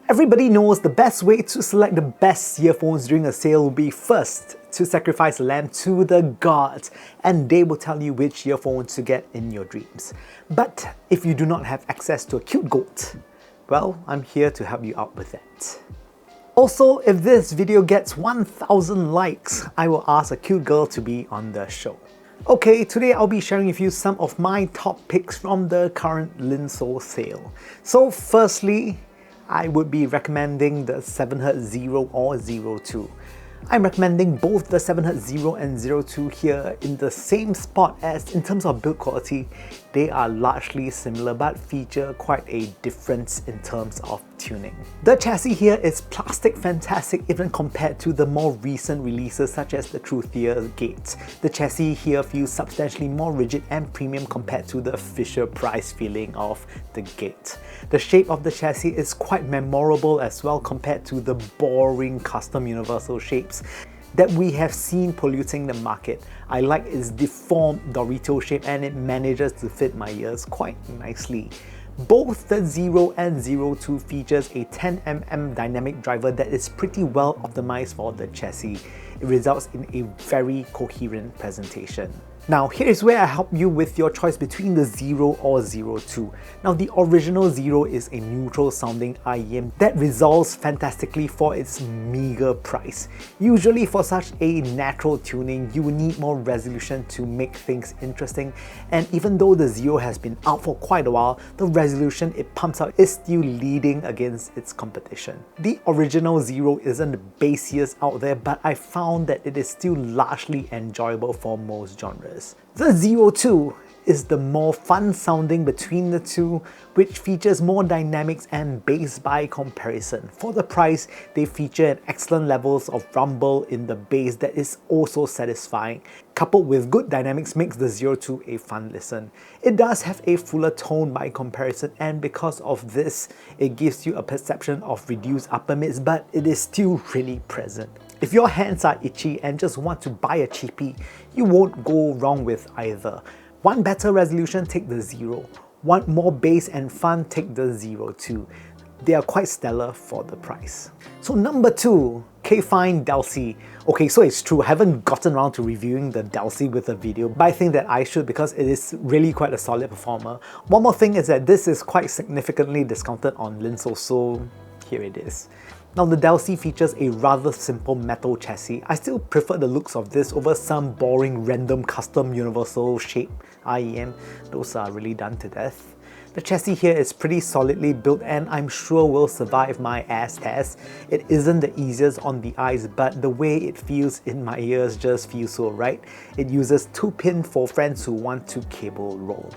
Everybody knows the best way to select the best earphones during a sale will be first to sacrifice a lamb to the gods, and they will tell you which earphone to get in your dreams. But if you do not have access to a cute goat, well, I'm here to help you out with that. Also, if this video gets 1,000 likes, I will ask a cute girl to be on the show. Okay, today I'll be sharing with you some of my top picks from the current Linsoul sale. So firstly, I would be recommending the 7Hz 0 or 02. I'm recommending both the 7Hz 0 and 02 here in the same spot, as in terms of build quality, they are largely similar but feature quite a difference in terms of tuning. The chassis here is plastic fantastic even compared to the more recent releases such as the Truthier Gate. The chassis here feels substantially more rigid and premium compared to the Fisher Price feeling of the Gate. The shape of the chassis is quite memorable as well compared to the boring custom universal shapes that we have seen polluting the market. I like its deformed Dorito shape and it manages to fit my ears quite nicely. Both the 0 and 02 features a 10mm dynamic driver that is pretty well optimized for the chassis. It results in a very coherent presentation. Now here's where I help you with your choice between the 0 or 02. Now the original 0 is a neutral sounding IEM that resolves fantastically for its meager price. Usually for such a natural tuning, you will need more resolution to make things interesting, and even though the 0 has been out for quite a while, the resolution it pumps out is still leading against its competition. The original 0 isn't the bassiest out there, but I found that it is still largely enjoyable for most genres. The 02 is the more fun sounding between the two, which features more dynamics and bass by comparison. For the price, they feature excellent levels of rumble in the bass that is also satisfying. Coupled with good dynamics makes the 02 a fun listen. It does have a fuller tone by comparison, and because of this, it gives you a perception of reduced upper mids, but it is still really present. If your hands are itchy and just want to buy a cheapie, you won't go wrong with either. Want better resolution? Take the 0. Want more bass and fun? Take the 02. They are quite stellar for the price. So number 2, K-Fine Delsey. Okay, so it's true, I haven't gotten around to reviewing the Delsey with a video, but I think that I should because it is really quite a solid performer. One more thing is that this is quite significantly discounted on Linsoul, so here it is. Now the Delsey features a rather simple metal chassis. I still prefer the looks of this over some boring random custom universal shape IEM. Those are really done to death. The chassis here is pretty solidly built and I'm sure will survive my ass test. It isn't the easiest on the eyes, but the way it feels in my ears just feels so right. It uses 2-pin for friends who want to cable roll.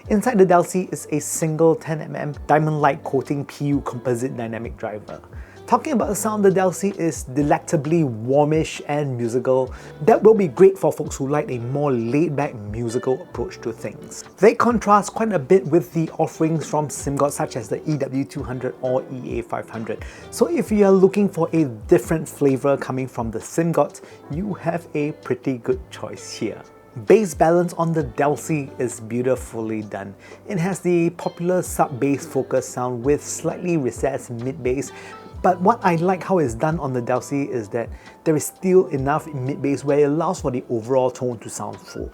Inside the Delsey is a single 10mm diamond light coating PU composite dynamic driver. Talking about the sound, the Delsey is delectably warmish and musical. That will be great for folks who like a more laid-back musical approach to things. They contrast quite a bit with the offerings from Simgot such as the EW200 or EA500. So if you are looking for a different flavor coming from the Simgot, you have a pretty good choice here. Bass balance on the Delsey is beautifully done. It has the popular sub-bass focus sound with slightly recessed mid-bass. But what I like how it's done on the Delsey is that there is still enough mid-bass where it allows for the overall tone to sound full.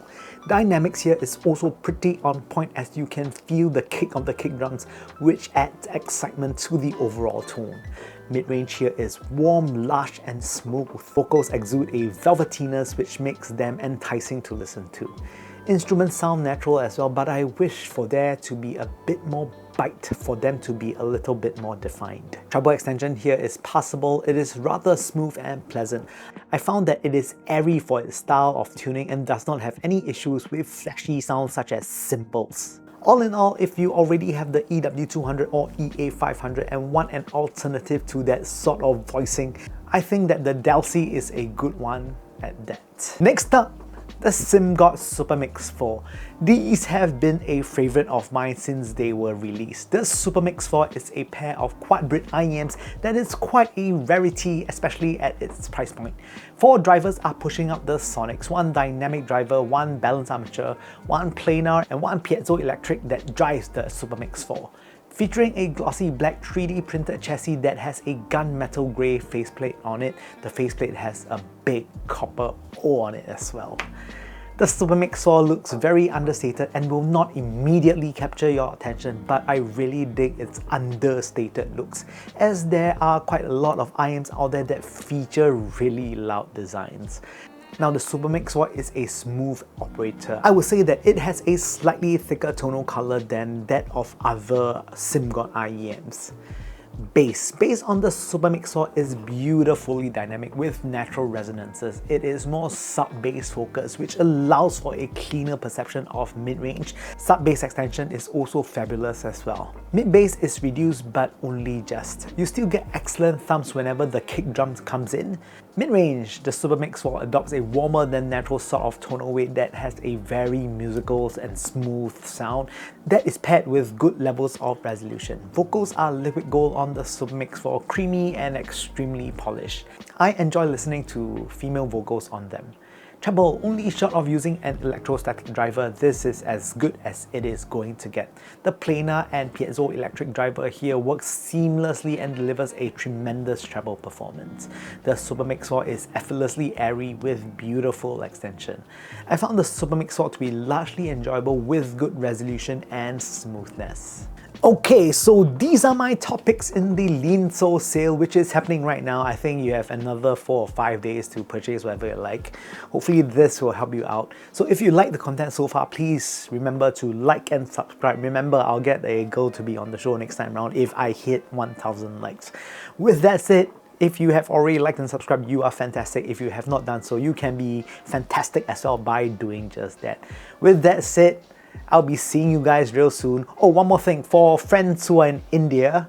Dynamics here is also pretty on point as you can feel the kick of the kick drums, which adds excitement to the overall tone. Mid-range here is warm, lush and smooth. Vocals exude a velvetiness which makes them enticing to listen to. Instruments sound natural as well, but I wish for there to be a bit more bite, for them to be a little bit more defined. Treble extension here is passable. It is rather smooth and pleasant. I found that it is airy for its style of tuning and does not have any issues with flashy sounds such as cymbals. All in all, if you already have the EW200 or EA500 and want an alternative to that sort of voicing, I think that the Delsey is a good one at that. Next up, the Simgot SuperMix 4. These have been a favorite of mine since they were released. The SuperMix 4 is a pair of quad-bridge IEMs that is quite a rarity, especially at its price point. 4 drivers are pushing up the sonics, 1 dynamic driver, 1 balance armature, 1 planar and 1 piezoelectric that drives the SuperMix 4. Featuring a glossy black 3D printed chassis that has a gunmetal grey faceplate on it, the faceplate has a big copper O on it as well. The SuperMix saw looks very understated and will not immediately capture your attention, but I really dig its understated looks, as there are quite a lot of IMs out there that feature really loud designs. Now, the SuperMix saw is a smooth operator. I would say that it has a slightly thicker tonal color than that of other Simgot IEMs. Bass on the SuperMix saw is beautifully dynamic with natural resonances. It is more sub-bass focused, which allows for a cleaner perception of mid-range. Sub-bass extension is also fabulous as well. Mid-bass is reduced, but only just. You still get excellent thumps whenever the kick drum comes in. Mid-range, the SuperMix saw adopts a warmer than natural sort of tonal weight that has a very musical and smooth sound that is paired with good levels of resolution. Vocals are liquid gold on the SuperMix saw, creamy and extremely polished. I enjoy listening to female vocals on them. Treble, only short of using an electrostatic driver, this is as good as it is going to get. The planar and piezoelectric driver here works seamlessly and delivers a tremendous treble performance. The SuperMix saw is effortlessly airy with beautiful extension. I found the SuperMix saw to be largely enjoyable with good resolution and smoothness. Okay, so these are my top picks in the Linsoul sale, which is happening right now. I think you have another 4 or 5 days to purchase whatever you like. Hopefully this will help you out. So if you like the content so far, please remember to like and subscribe. Remember, I'll get a girl to be on the show next time around if I hit 1,000 likes. With that said, if you have already liked and subscribed, you are fantastic. If you have not done so, you can be fantastic as well by doing just that. With that said, I'll be seeing you guys real soon. Oh, one more thing, for friends who are in India,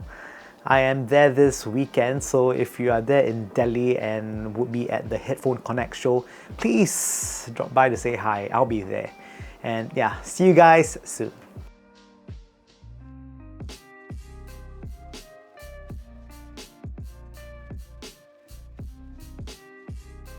I am there this weekend, so if you are there in Delhi and would be at the Headphone Connect show, please drop by to say hi. I'll be there. And yeah, see you guys soon.